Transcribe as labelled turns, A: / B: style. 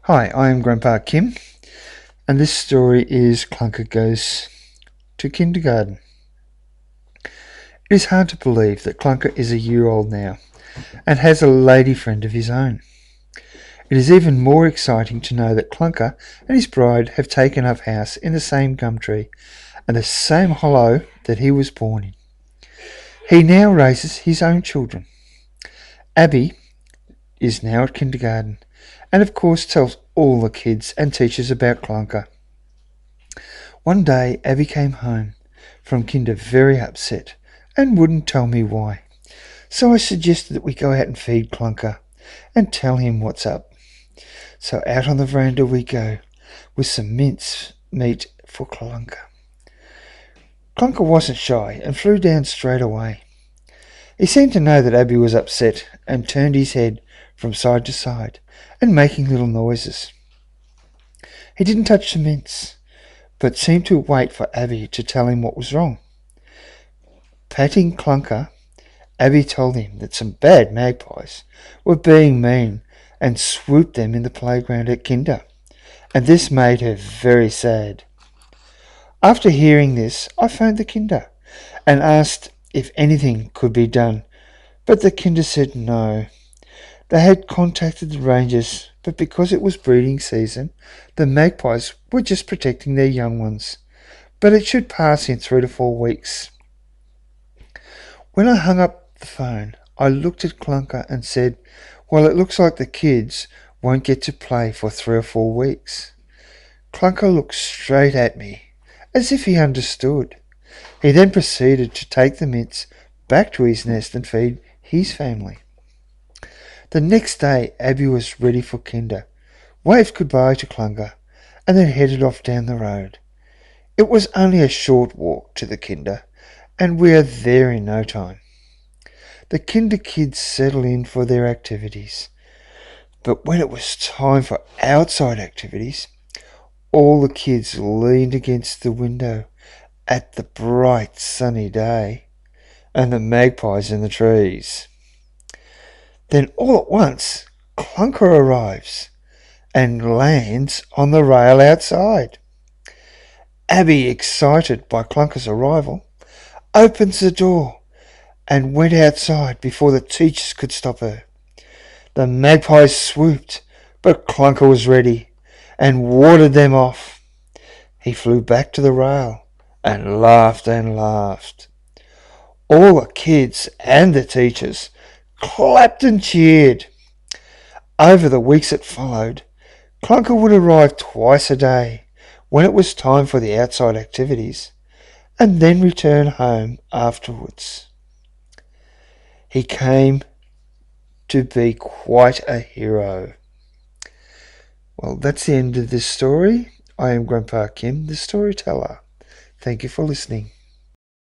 A: Hi, I am Grandpa Kim, and this story is Clunker Goes to Kindergarten. It is hard to believe that Clunker is a year old now and has a lady friend of his own. It is even more exciting to know that Clunker and his bride have taken up house in the same gum tree and the same hollow that he was born in. He now raises his own children. Abby is now at kindergarten and of course tells all the kids and teachers about Clunker. One day Abby came home from kinder very upset and wouldn't tell me why. So I suggested that we go out and feed Clunker and tell him what's up. So out on the veranda we go with some mince meat for Clunker. Clunker wasn't shy and flew down straight away. He seemed to know that Abby was upset and turned his head from side to side and making little noises. He didn't touch the mince, but seemed to wait for Abby to tell him what was wrong. Patting Clunker, Abby told him that some bad magpies were being mean and swooped them in the playground at Kinder, and this made her very sad. After hearing this, I phoned the Kinder and asked if anything could be done, but the Kinder said no. They had contacted the rangers, but because it was breeding season, the magpies were just protecting their young ones, but it should pass in 3 to 4 weeks. When I hung up the phone, I looked at Clunker and said, well, it looks like the kids won't get to play for 3 or 4 weeks. Clunker looked straight at me, as if he understood. He then proceeded to take the mince back to his nest and feed his family. The next day, Abby was ready for Kinder, waved goodbye to Clunker, and then headed off down the road. It was only a short walk to the Kinder, and we are there in no time. The Kinder kids settled in for their activities, but when it was time for outside activities, all the kids leaned against the window at the bright sunny day and the magpies in the trees. Then all at once, Clunker arrives and lands on the rail outside. Abby, excited by Clunker's arrival, opens the door and went outside before the teachers could stop her. The magpies swooped, but Clunker was ready and warded them off. He flew back to the rail and laughed and laughed. All the kids and the teachers clapped and cheered. Over the weeks that followed, Clunker would arrive twice a day when it was time for the outside activities, and then return home afterwards. He came to be quite a hero. Well, that's the end of this story. I am Grandpa Kim, the storyteller. Thank you for listening.